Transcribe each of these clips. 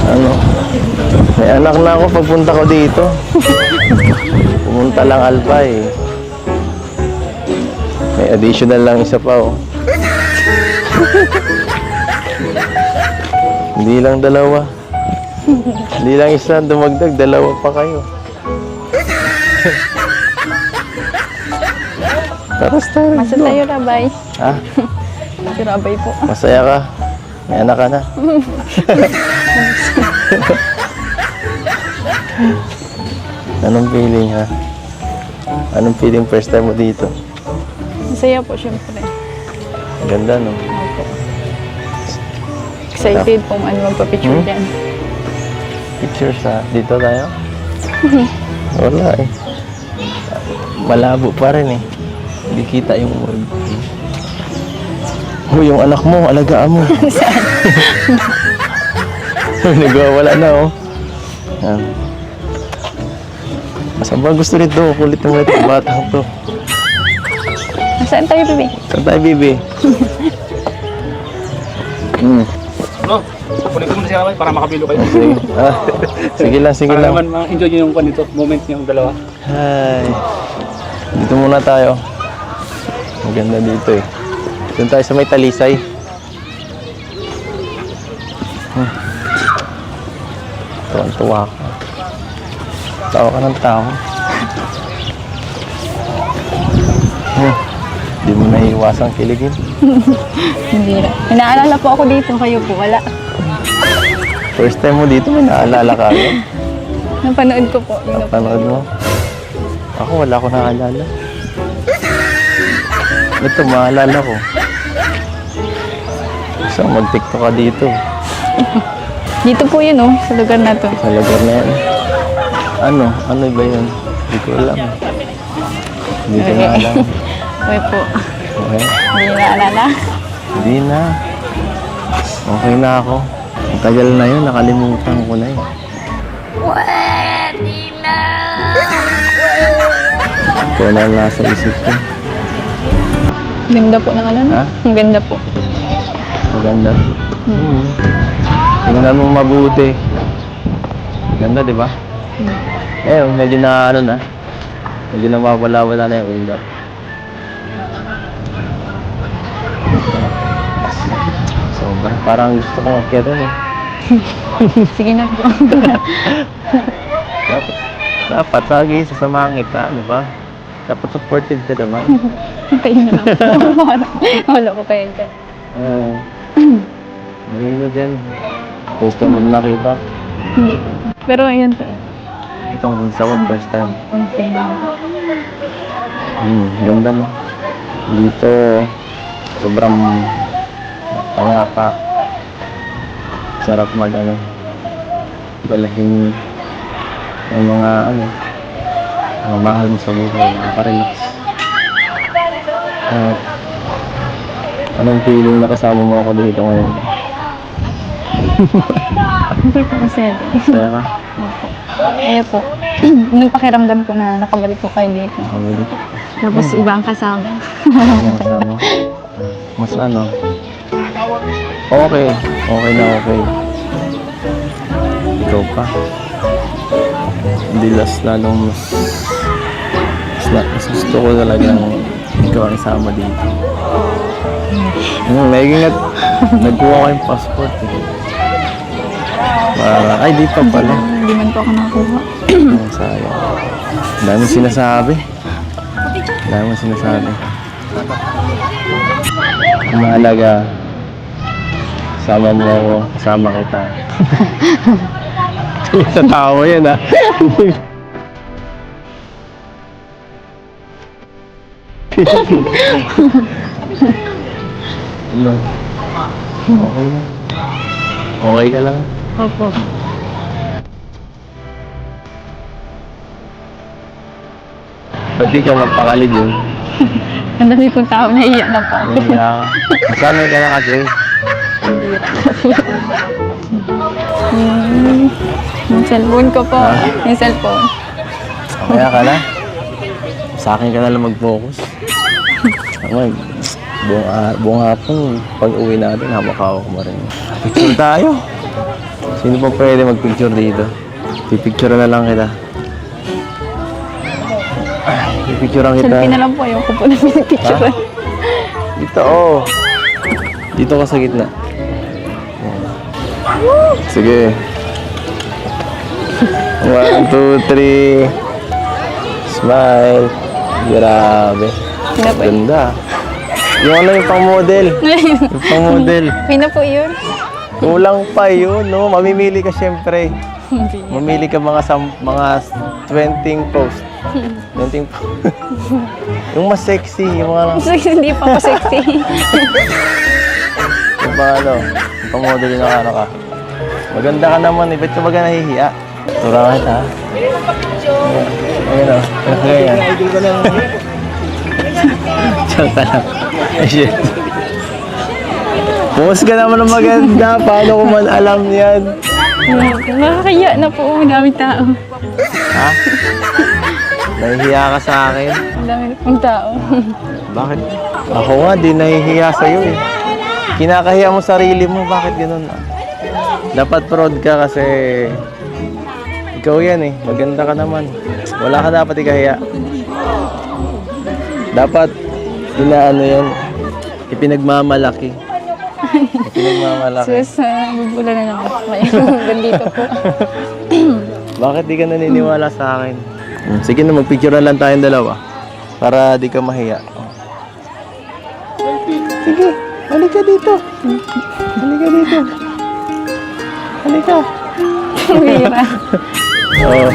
Ano? May anak na ako pagpunta ko dito. Pumunta lang Alba eh. May additional lang isa pa oh. Hindi lang dalawa. Hindi lang isa, dumagdag, dalawa pa kayo. Taras tayo. Masa tayo, Rabay. Ha? Si Rabay po. Masaya ka? May anak ka na? Anong feeling ha? Anong feeling first time mo dito? Masaya po, syempre. Ganda no? Excited po magpa-picture dyan. Pictures ha? Dito tayo? Wala eh. Malabo pa rin eh. Hindi kita yung word. Oh, yung anak mo, alagaan mo. Saan? Nagwawala na oh. Yan. Saan ba gusto nito? Kulit naman itong batang to. Saan tayo, Bibi? Saan tayo, Bibi? No, kunin ko muna siya para makabilo kayo. Sige. Sige lang, sige Para lang. naman ma-enjoy nyo yung kanito, moment nyo yung dalawa. Hi. Dito muna tayo. Maganda dito eh. Doon tayo sa may talisay. Tuwan-tuwa ka. Tawa ka ng tao. Hindi mo naiiwasang kiligin. Hindi na. Inaalala po ako dito, kayo po, wala. First time mo dito, may naalala ka agad. Napanood ko po. Yun na po. Napanood mo? Ako, wala ko naalala. Ito, maalala ko. So, mag-tiktok ka dito. Dito po yun, oh, sa lugar na to. Sa lugar na yan. Ano? Ano ba yun? Hindi ko alam. Hindi ko na alam. Okay po. Okay? Hindi na naalala. Hindi na. Okay na ako. Ang tagal na yun, nakalimutan ko na yun. Pwede na! Ito na lang nasa isip ko. Ganda po ng ano, no? Ha? Ang ganda po. Maganda. Tingnan mo mabuti. Ganda, di ba? Eh, medyo na ano na. Medyo na mawala-wala na yung ulap. Sobra. Parang gusto kong akyatin eh. Sige na po. Dapat lagi sasamahan kita, di ba? Dapat supported ka naman. Kayo na lang po. Wala ko kayo dyan. Magiging mo dyan. Gusto mo nakita. Hindi. Pero ayun po. Itong sa first time. Okay. Ganda mo. Dito, sobrang pangaka. Sarap mag ano. Balahin yung mga ano. Ang mahal mo sa buhay. Nakarelax. Anong feeling na kasama mo ako dito ngayon? Hindi po kasi. Saya ka? Eh po. Nung pakiramdam ko na nakabalik po kayo dito. Nakabalik. Tapos iba ang kasama. Ano kasama? Mas ano? Okay. Okay na okay. Ikaw pa. Hindi lalong mas gusto ko talagang ikaw ang isama dito. May ingat. Nagkuha ko yung passport. Ay, di pa pala. Hindi man po ako nakakuha. Sayang. Dami sinasabi. Dami sinasabi. Ang mahalaga, sama mo ako, kasama kita. Sa tao yan, ha? Ano? Okay lang. Okay ka lang? Opo. Ba't di ka magpakalid yun? Ang dami pong tao na iiyak na po. Masanay ka na kasi. Yung cellphone ko po. Ha? Yung cellphone. Kaya ka na? Sa akin ka na lang mag-focus. Buong hapon, pag uwi natin, hawak-hawak mo rin. Picture tayo. Sino pa pwede mag-picture dito? Pipicture na lang kita. Pipicturean kita. Selfie na lang po. Ayoko po na pinipicture. Dito, oh. Dito ka sa gitna. Sige. 1, 2, 3. Smile. Grabe. Ganda. Yung ano yung pang-model. Yung pang-model. Pina po yun. Kulang pa yun, no? Mamimili ka syempre. Mamili ka mga 20 post. 20 post. Yung mas sexy, yung mga... Hindi pa po sexy. Yung mga ano, yung pang-model yung nakano ka. Maganda ka naman, ba't ka baga nahihiya? Tura ka kita, ha? Ayun o, ganyan. Idol ko lang. Diyan ka lang. Ay, shit. Post ka naman ng maganda, paano ko man alam yan? Nakakaya na po. Ang daming tao. Ha? Nahihiya ka sa akin? Ang daming pong tao. Bakit? Ako nga, di nahihiya sa'yo eh. Kinakahiya mo sarili mo, bakit ganun? Dapat proud ka kasi ikaw yan eh, maganda ka naman. Wala ka dapat ikahiya. Dapat, inaano yan, ipinagmamalaki. Ipinagmamalaki. Sus, bubula na naman po kayo. Bandito po. Bakit di ka naniniwala sa akin? Sige na, magpicture na lang tayong dalawa. Para di ka mahiya. Sige, halika dito. Halika dito. Halika. Bira. Oo.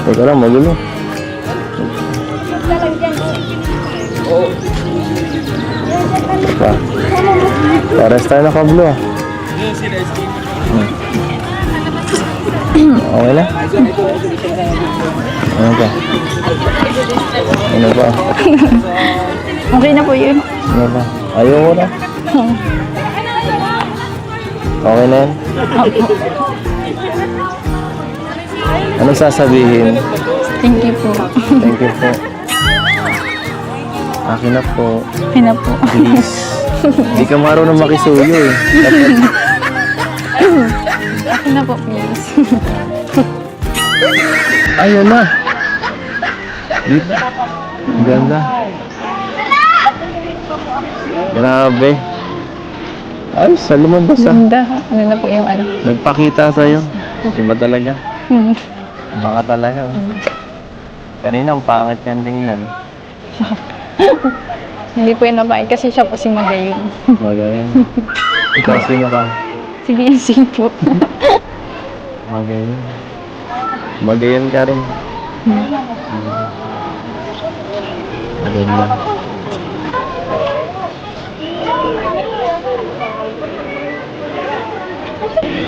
Teka lang, magulo. Pa. Pares tayo nakablo ah. Okay na? Ano pa? Ano pa? Okay na po yun. Ano pa? Ayaw mo na? Okay na yan? Anong sasabihin? Thank you po. Thank you po. Akin na po. Okay na po. Please. Hindi ka marunong makisuyo eh. Okay na po, please. Ayun na. Dito. Ganda. Grabe. Ay, sa lumabas ah. Ganda. Ano na po yung ano? Nagpakita sa'yo. Iba talaga. Hmm. Baka talaga. Kanina ang pangit yan tingnan. Hindi po yung nabain kasi siya po si Magayon. Magayon. Ikaw sino ka? Si Biancy po. Magayon. Magayon ka rin. Magayon lang.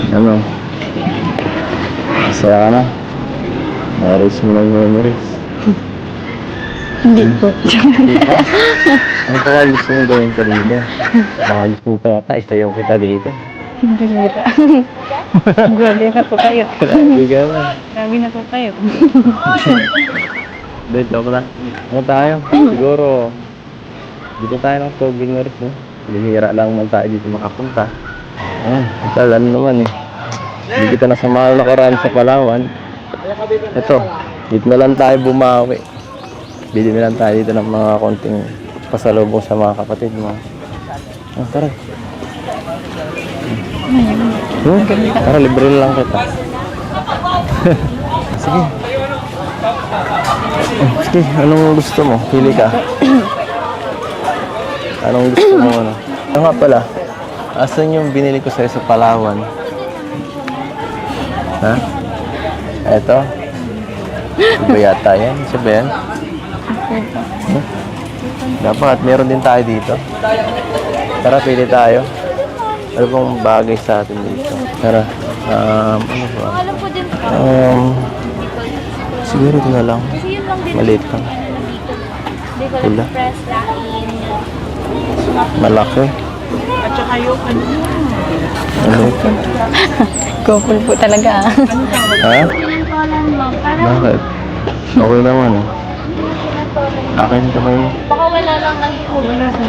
Ano? Masaya ka na? Memories mo ng memories. Hindi po. Ano pa gusto mo gawin ka dito? Baka gusto mo pa yata, isayaw kita dito. Hindi bira. Grabe na po kayo. Grabe ka na. Grabe na po kayo. Dito, joke lang. Ano tayo? Siguro, dito tayo ng Tobing Norris, no? Bihira lang man tayo dito makapunta. Ayan, ano naman eh. Hindi kita nasamahan nakaraan sa Palawan. Ito, dito na lang tayo bumawi. Bili na lang tayo dito ng mga konting pasalubong sa mga kapatid mo. Oh, tara. Tara, libre na lang kita. Sige. Sige, anong gusto mo? Pili ka. Anong gusto mo? Ano? Ano nga pala? Asan yung binili ko sa'yo sa Palawan? Ha? Eto? Iba yata yan? Isa ba yan? Hmm? Dapat meron din tayo dito. Tara, pili tayo. Ano bang bagay sa atin dito? Tara. Ano ba? Siguro ito na lang. Maliit lang. Pula. Malaki. At saka yung ano. Maliit. Couple po talaga. Ha? Bakit? Okay naman eh. Akin kamay mo. Baka wala lang wala sa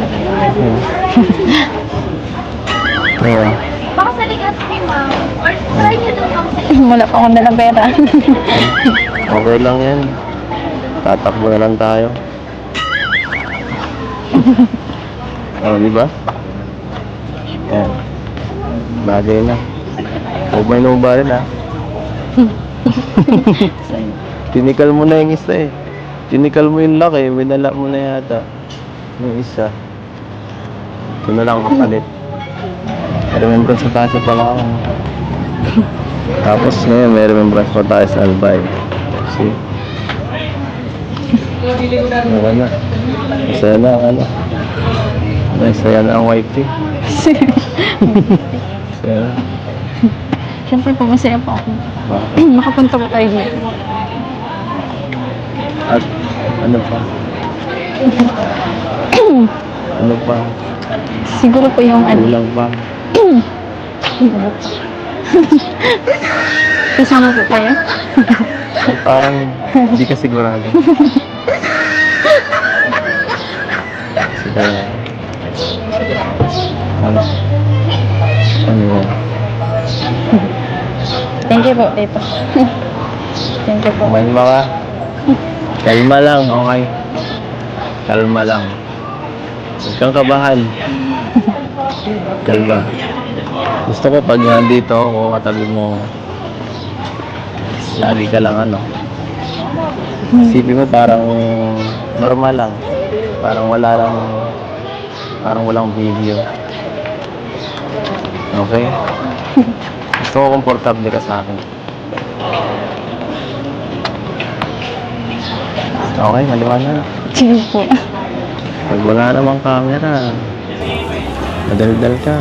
Ayan. Baka sa ligat ni ma'am. Or try niyo doon ako sa wala pa akong dalang pera. Okay lang yan. Tatakbo na lang tayo. Oh, di ba? Yan. Bagay na. Huwag may nubalin ha. Tinikal mo na yung isa eh. Tinikal mo yung laki, winala mo na yata. Yung isa. Ito na lang kapalit. Remembrance sa tayo pala ako. Tapos ngayon may remembrance pa tayo sa Albay. See? Wala na. Masaya na ang ano. Masaya na ang wifey. Masaya na. Siyempre po, masaya po ako. Bakit? Makapunta po tayo dito. At ano pa? Ano pa? Siguro po yung ano. Kulang pa. Kasama po tayo. Parang hindi ka sigurado. Sige. Ano? Ano yun? Thank you po, Tito. Thank you po. Kumalma ka. Kalma lang, okay? Kalma lang. Huwag kang kabahan. Kalma. Gusto ko pag nandito ako, katabi mo, lagi ka lang ano. Isipin mo parang normal lang. Parang wala lang, parang walang video. Okay? Gusto ko komportable ka sa akin. Okay, maliwanag. Sige po. Pag wala namang camera, madaldal ka.